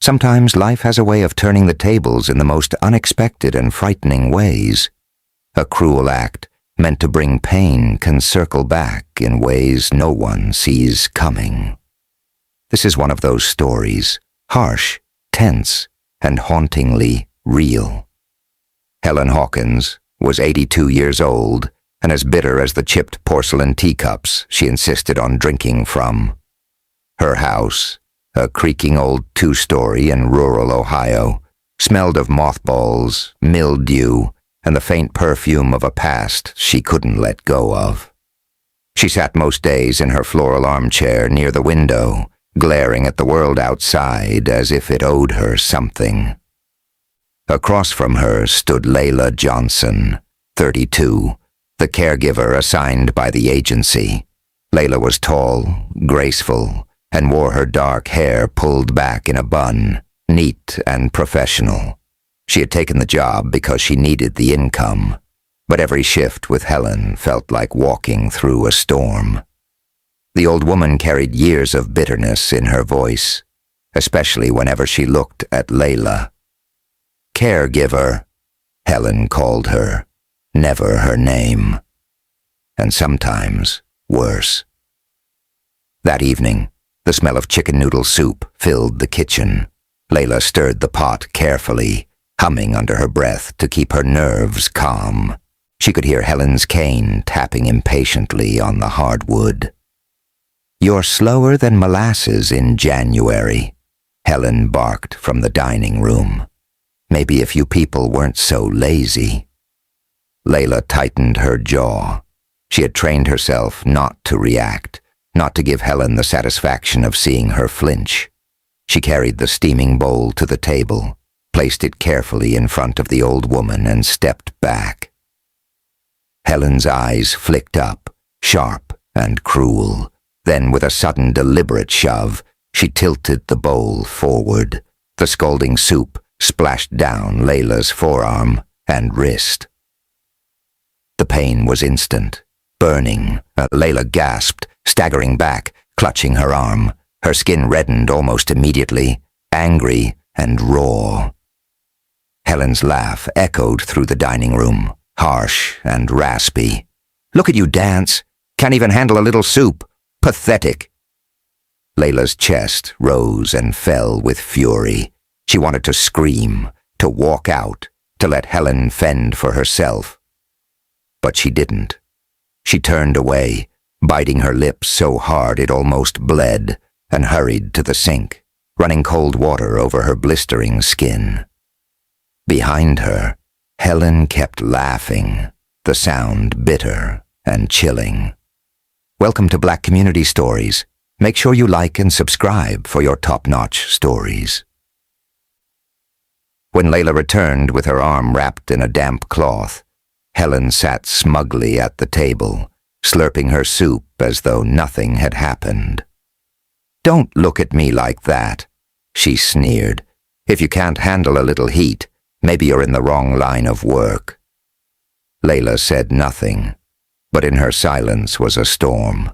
Sometimes life has a way of turning the tables in the most unexpected and frightening ways. A cruel act meant to bring pain can circle back in ways no one sees coming. This is one of those stories, harsh, tense, and hauntingly real. Helen Hawkins was 82 years old and as bitter as the chipped porcelain teacups she insisted on drinking from. Her house, a creaking old two-story in rural Ohio, smelled of mothballs, mildew, and the faint perfume of a past she couldn't let go of. She sat most days in her floral armchair near the window, glaring at the world outside as if it owed her something. Across from her stood Layla Johnson, 32, the caregiver assigned by the agency. Layla was tall, graceful, and wore her dark hair pulled back in a bun, neat and professional. She had taken the job because she needed the income, but every shift with Helen felt like walking through a storm. The old woman carried years of bitterness in her voice, especially whenever she looked at Layla. Caregiver, Helen called her, never her name. And sometimes worse. That evening, the smell of chicken noodle soup filled the kitchen. Layla stirred the pot carefully, humming under her breath to keep her nerves calm. She could hear Helen's cane tapping impatiently on the hardwood. "You're slower than molasses in January," Helen barked from the dining room. "Maybe if you people weren't so lazy." Layla tightened her jaw. She had trained herself not to react, not to give Helen the satisfaction of seeing her flinch. She carried the steaming bowl to the table, placed it carefully in front of the old woman, and stepped back. Helen's eyes flicked up, sharp and cruel. Then, with a sudden deliberate shove, she tilted the bowl forward. The scalding soup splashed down Layla's forearm and wrist. The pain was instant, burning. Layla gasped, staggering back, clutching her arm. Her skin reddened almost immediately, angry and raw. Helen's laugh echoed through the dining room, harsh and raspy. "Look at you dance! Can't even handle a little soup! Pathetic!" Layla's chest rose and fell with fury. She wanted to scream, to walk out, to let Helen fend for herself. But she didn't. She turned away, biting her lips so hard it almost bled, and hurried to the sink, running cold water over her blistering skin. Behind her, Helen kept laughing, the sound bitter and chilling. Welcome to Black Community Stories. Make sure you like and subscribe for your top-notch stories. When Layla returned with her arm wrapped in a damp cloth, Helen sat smugly at the table, slurping her soup as though nothing had happened. "Don't look at me like that," she sneered. "If you can't handle a little heat, maybe you're in the wrong line of work." Layla said nothing, but in her silence was a storm.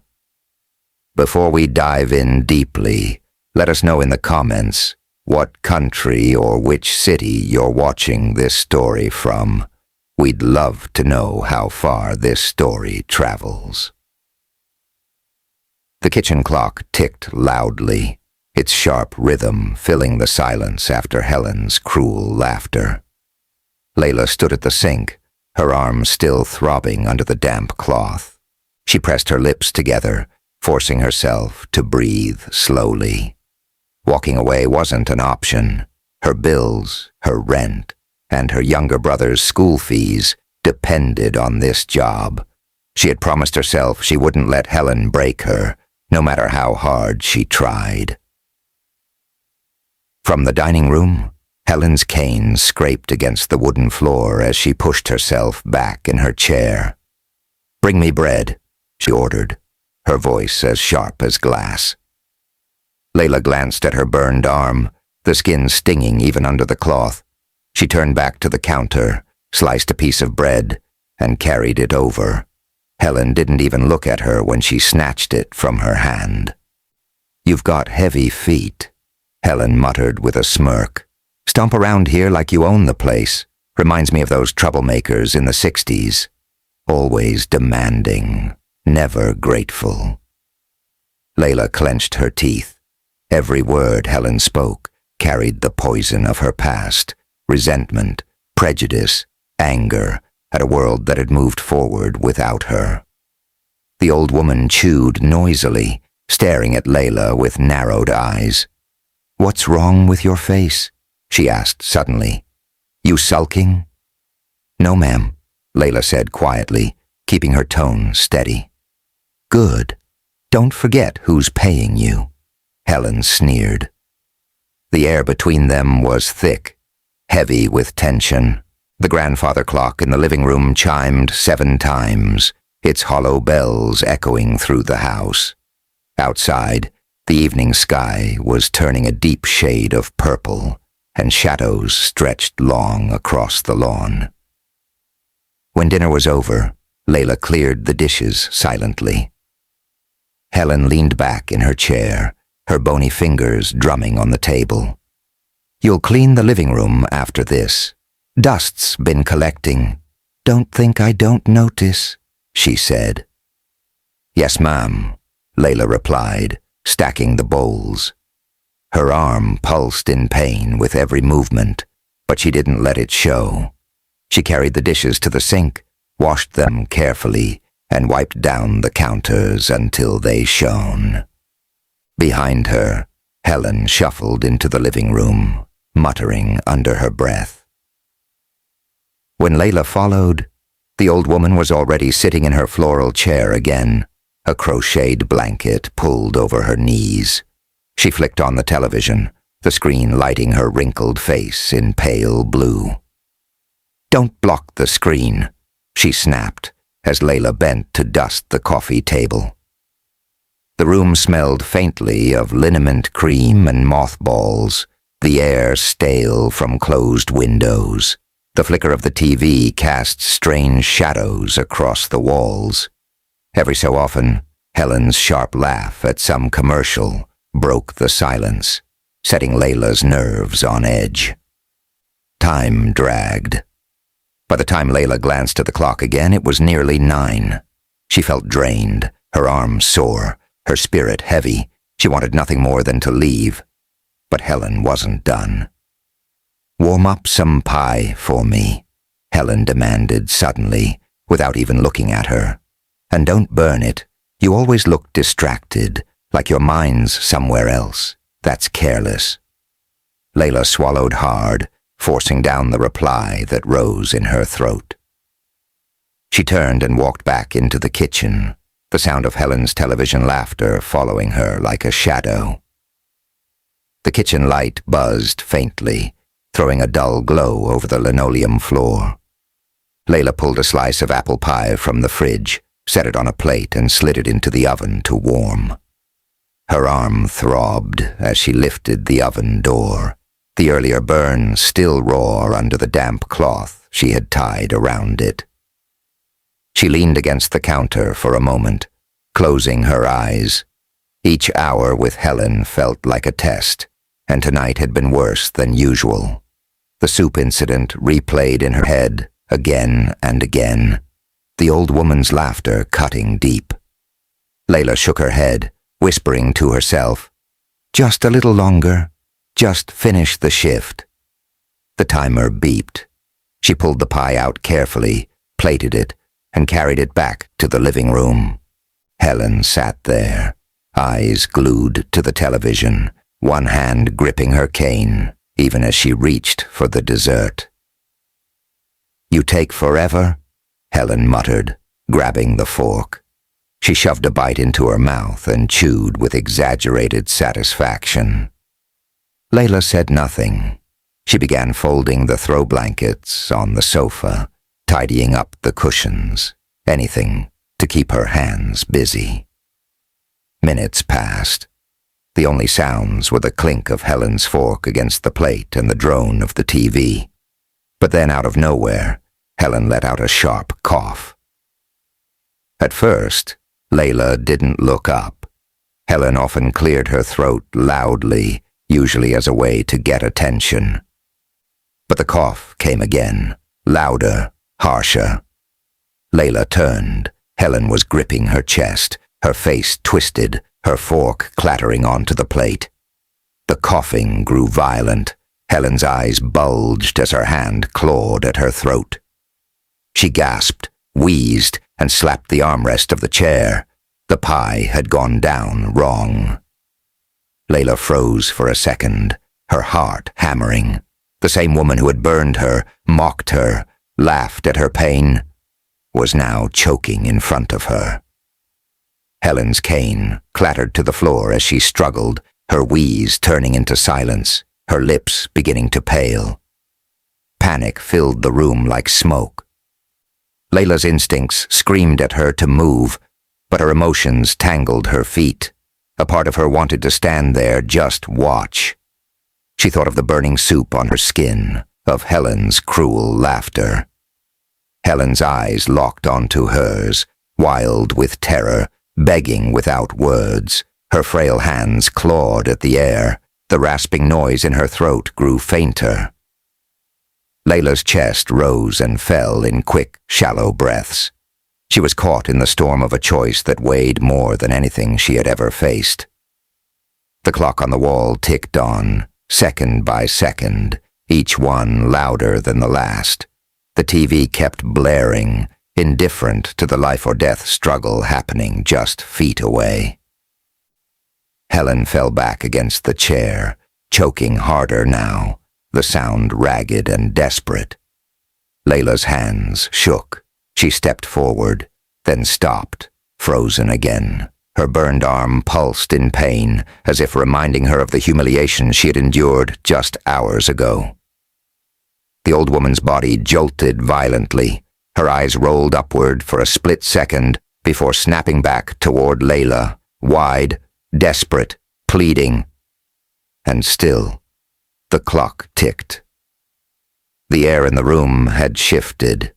Before we dive in deeply, let us know in the comments what country or which city you're watching this story from. We'd love to know how far this story travels. The kitchen clock ticked loudly, its sharp rhythm filling the silence after Helen's cruel laughter. Layla stood at the sink, her arms still throbbing under the damp cloth. She pressed her lips together, forcing herself to breathe slowly. Walking away wasn't an option. Her bills, her rent, and her younger brother's school fees depended on this job. She had promised herself she wouldn't let Helen break her, no matter how hard she tried. From the dining room, Helen's cane scraped against the wooden floor as she pushed herself back in her chair. "Bring me bread," she ordered, her voice as sharp as glass. Layla glanced at her burned arm, the skin stinging even under the cloth. She turned back to the counter, sliced a piece of bread, and carried it over. Helen didn't even look at her when she snatched it from her hand. "You've got heavy feet," Helen muttered with a smirk. "Stomp around here like you own the place. Reminds me of those troublemakers in the 60s. Always demanding, never grateful." Layla clenched her teeth. Every word Helen spoke carried the poison of her past, resentment, prejudice, anger at a world that had moved forward without her. The old woman chewed noisily, staring at Layla with narrowed eyes. "What's wrong with your face?" she asked suddenly. "You sulking?" "No, ma'am," Layla said quietly, keeping her tone steady. "Good. Don't forget who's paying you," Helen sneered. The air between them was thick, heavy with tension. The grandfather clock in the living room chimed 7 times, its hollow bells echoing through the house. Outside, the evening sky was turning a deep shade of purple, and shadows stretched long across the lawn. When dinner was over, Layla cleared the dishes silently. Helen leaned back in her chair, her bony fingers drumming on the table. "You'll clean the living room after this. Dust's been collecting. Don't think I don't notice," she said. "Yes, ma'am," Layla replied, stacking the bowls. Her arm pulsed in pain with every movement, but she didn't let it show. She carried the dishes to the sink, washed them carefully, and wiped down the counters until they shone. Behind her, Helen shuffled into the living room, muttering under her breath. When Layla followed, the old woman was already sitting in her floral chair again, a crocheted blanket pulled over her knees. She flicked on the television, the screen lighting her wrinkled face in pale blue. "Don't block the screen," she snapped as Layla bent to dust the coffee table. The room smelled faintly of liniment cream and mothballs, the air stale from closed windows. The flicker of the TV cast strange shadows across the walls. Every so often, Helen's sharp laugh at some commercial broke the silence, setting Layla's nerves on edge. Time dragged. By the time Layla glanced at the clock again, it was nearly 9. She felt drained, her arms sore, her spirit heavy. She wanted nothing more than to leave. But Helen wasn't done. "Warm up some pie for me," Helen demanded suddenly, without even looking at her. "And don't burn it. You always look distracted, like your mind's somewhere else. That's careless." Layla swallowed hard, forcing down the reply that rose in her throat. She turned and walked back into the kitchen, the sound of Helen's television laughter following her like a shadow. The kitchen light buzzed faintly, throwing a dull glow over the linoleum floor. Layla pulled a slice of apple pie from the fridge, set it on a plate, and slid it into the oven to warm. Her arm throbbed as she lifted the oven door, the earlier burn still raw under the damp cloth she had tied around it. She leaned against the counter for a moment, closing her eyes. Each hour with Helen felt like a test, and tonight had been worse than usual. The soup incident replayed in her head again and again, the old woman's laughter cutting deep. Layla shook her head, whispering to herself, "Just a little longer. Just finish the shift." The timer beeped. She pulled the pie out carefully, plated it, and carried it back to the living room. Helen sat there, eyes glued to the television, one hand gripping her cane, even as she reached for the dessert. "You take forever," Helen muttered, grabbing the fork. She shoved a bite into her mouth and chewed with exaggerated satisfaction. Layla said nothing. She began folding the throw blankets on the sofa, tidying up the cushions, anything to keep her hands busy. Minutes passed. The only sounds were the clink of Helen's fork against the plate and the drone of the TV. But then, out of nowhere, Helen let out a sharp cough. At first, Layla didn't look up. Helen often cleared her throat loudly, usually as a way to get attention. But the cough came again, louder, harsher. Layla turned. Helen was gripping her chest, her face twisted, her fork clattering onto the plate. The coughing grew violent. Helen's eyes bulged as her hand clawed at her throat. She gasped, wheezed, and slapped the armrest of the chair. The pie had gone down wrong. Layla froze for a second, her heart hammering. The same woman who had burned her, mocked her, laughed at her pain, was now choking in front of her. Helen's cane clattered to the floor as she struggled, her wheeze turning into silence, her lips beginning to pale. Panic filled the room like smoke. Layla's instincts screamed at her to move, but her emotions tangled her feet. A part of her wanted to stand there, just watch. She thought of the burning soup on her skin, of Helen's cruel laughter. Helen's eyes locked onto hers, wild with terror, begging without words. Her frail hands clawed at the air. The rasping noise in her throat grew fainter. Layla's chest rose and fell in quick, shallow breaths. She was caught in the storm of a choice that weighed more than anything she had ever faced. The clock on the wall ticked on, second by second, each one louder than the last. The TV kept blaring, indifferent to the life-or-death struggle happening just feet away. Helen fell back against the chair, choking harder now, the sound ragged and desperate. Layla's hands shook. She stepped forward, then stopped, frozen again. Her burned arm pulsed in pain, as if reminding her of the humiliation she had endured just hours ago. The old woman's body jolted violently. Her eyes rolled upward for a split second before snapping back toward Layla, wide, desperate, pleading. And still, the clock ticked. The air in the room had shifted.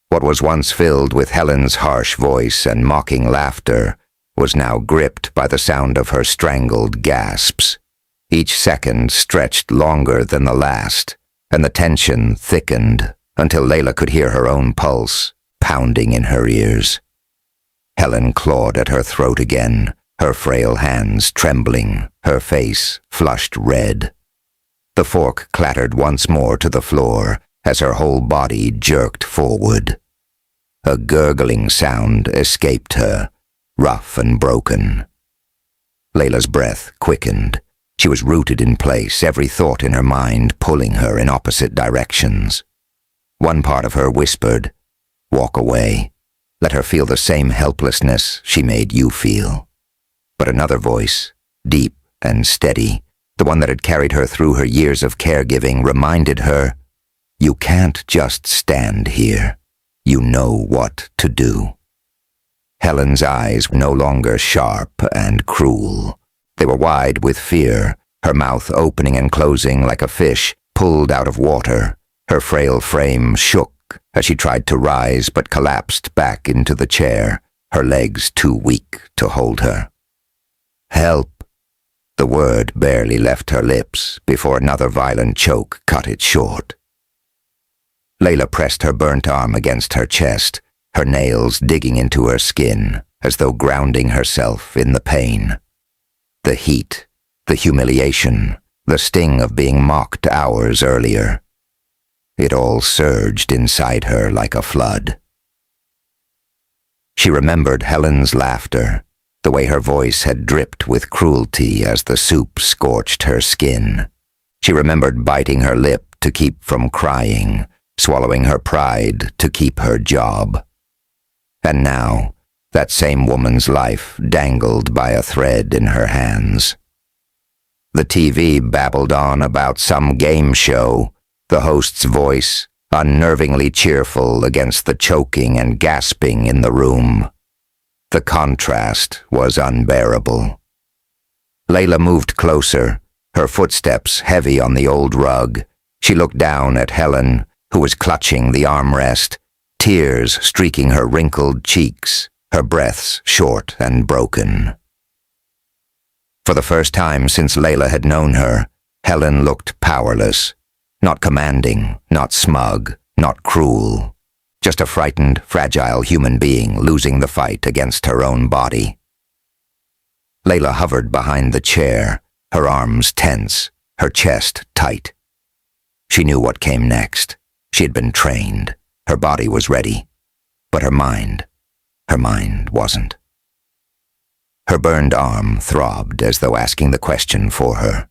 What was once filled with Helen's harsh voice and mocking laughter was now gripped by the sound of her strangled gasps. Each second stretched longer than the last, and the tension thickened until Layla could hear her own pulse pounding in her ears. Helen clawed at her throat again, her frail hands trembling, her face flushed red. The fork clattered once more to the floor as her whole body jerked forward. A gurgling sound escaped her, rough and broken. Layla's breath quickened. She was rooted in place, every thought in her mind pulling her in opposite directions. One part of her whispered, "Walk away. Let her feel the same helplessness she made you feel." But another voice, deep and steady, the one that had carried her through her years of caregiving, reminded her, "You can't just stand here. You know what to do." Helen's eyes were no longer sharp and cruel. They were wide with fear, her mouth opening and closing like a fish pulled out of water. Her frail frame shook as she tried to rise but collapsed back into the chair, her legs too weak to hold her. "Help!" The word barely left her lips before another violent choke cut it short. Layla pressed her burnt arm against her chest, her nails digging into her skin as though grounding herself in the pain. The heat, the humiliation, the sting of being mocked hours earlier. It all surged inside her like a flood. She remembered Helen's laughter, the way her voice had dripped with cruelty as the soup scorched her skin. She remembered biting her lip to keep from crying, swallowing her pride to keep her job. And now, that same woman's life dangled by a thread in her hands. The TV babbled on about some game show, the host's voice unnervingly cheerful against the choking and gasping in the room. The contrast was unbearable. Layla moved closer, her footsteps heavy on the old rug. She looked down at Helen, who was clutching the armrest, tears streaking her wrinkled cheeks, her breaths short and broken. For the first time since Layla had known her, Helen looked powerless, not commanding, not smug, not cruel, just a frightened, fragile human being losing the fight against her own body. Layla hovered behind the chair, her arms tense, her chest tight. She knew what came next. She had been trained. Her body was ready. But her mind wasn't. Her burned arm throbbed as though asking the question for her.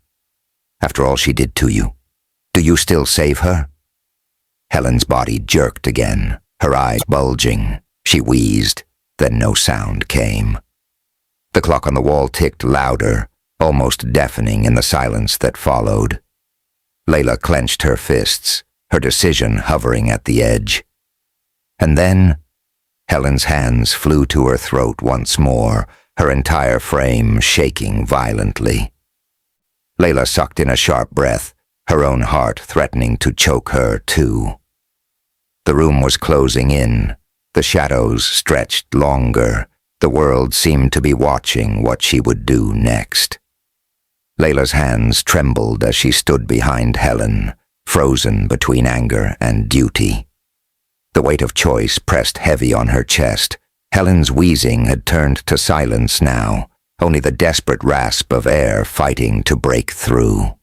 After all she did to you, do you still save her? Helen's body jerked again, her eyes bulging. She wheezed, then no sound came. The clock on the wall ticked louder, almost deafening in the silence that followed. Layla clenched her fists, her decision hovering at the edge. And then, Helen's hands flew to her throat once more, her entire frame shaking violently. Layla sucked in a sharp breath, her own heart threatening to choke her too. The room was closing in. The shadows stretched longer. The world seemed to be watching what she would do next. Layla's hands trembled as she stood behind Helen, frozen between anger and duty. The weight of choice pressed heavy on her chest. Helen's wheezing had turned to silence now, only the desperate rasp of air fighting to break through.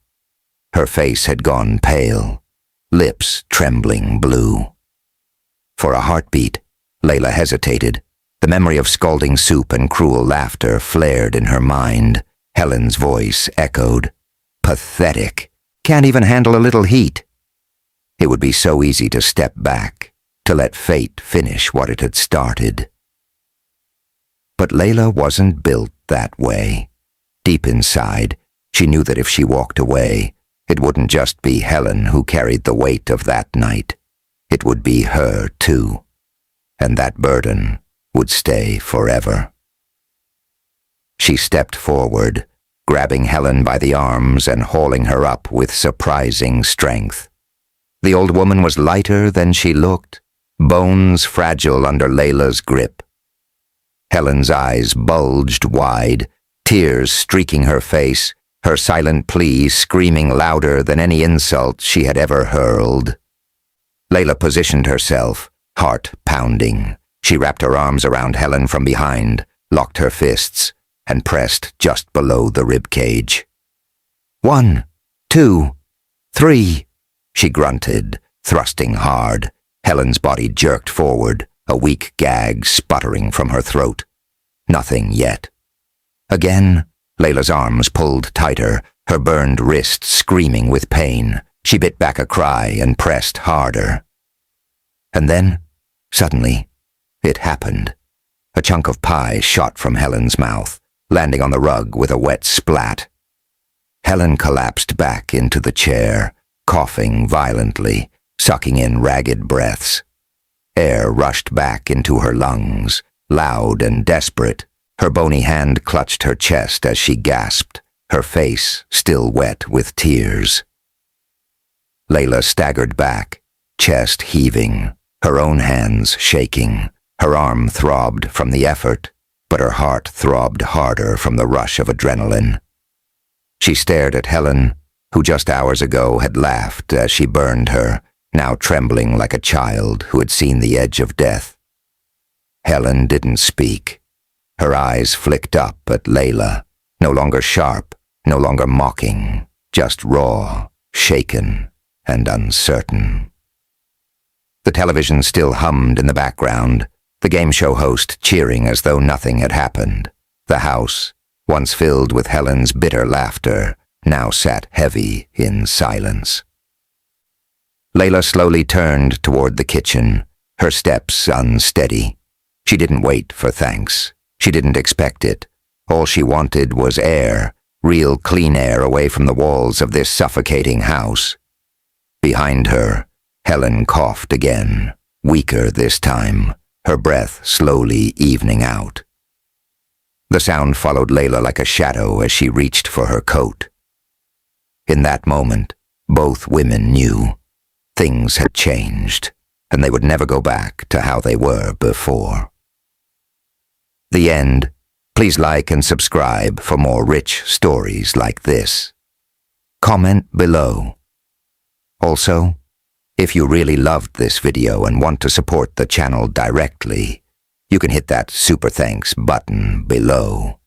Her face had gone pale, lips trembling blue. For a heartbeat, Layla hesitated. The memory of scalding soup and cruel laughter flared in her mind. Helen's voice echoed. Pathetic. Can't even handle a little heat. It would be so easy to step back, to let fate finish what it had started. But Layla wasn't built that way. Deep inside, she knew that if she walked away, it wouldn't just be Helen who carried the weight of that night. It would be her too. And that burden would stay forever. She stepped forward, grabbing Helen by the arms and hauling her up with surprising strength. The old woman was lighter than she looked, bones fragile under Layla's grip. Helen's eyes bulged wide, tears streaking her face, her silent plea screaming louder than any insult she had ever hurled. Layla positioned herself, heart pounding. She wrapped her arms around Helen from behind, locked her fists, and pressed just below the ribcage. 1, 2, 3, she grunted, thrusting hard. Helen's body jerked forward, a weak gag sputtering from her throat. Nothing yet. Again, Layla's arms pulled tighter, her burned wrist screaming with pain. She bit back a cry and pressed harder. And then, suddenly, it happened. A chunk of pie shot from Helen's mouth, landing on the rug with a wet splat. Helen collapsed back into the chair, coughing violently, sucking in ragged breaths. Air rushed back into her lungs, loud and desperate. Her bony hand clutched her chest as she gasped, her face still wet with tears. Layla staggered back, chest heaving, her own hands shaking. Her arm throbbed from the effort, but her heart throbbed harder from the rush of adrenaline. She stared at Helen, who just hours ago had laughed as she burned her, now trembling like a child who had seen the edge of death. Helen didn't speak. Her eyes flicked up at Layla, no longer sharp, no longer mocking, just raw, shaken, and uncertain. The television still hummed in the background, the game show host cheering as though nothing had happened. The house, once filled with Helen's bitter laughter, now sat heavy in silence. Layla slowly turned toward the kitchen, her steps unsteady. She didn't wait for thanks. She didn't expect it. All she wanted was air, real clean air away from the walls of this suffocating house. Behind her, Helen coughed again, weaker this time, her breath slowly evening out. The sound followed Layla like a shadow as she reached for her coat. In that moment, both women knew things had changed, and they would never go back to how they were before. The end. Please like and subscribe for more rich stories like this. comment below. Also, if you really loved this video and want to support the channel directly, you can hit that super thanks button below.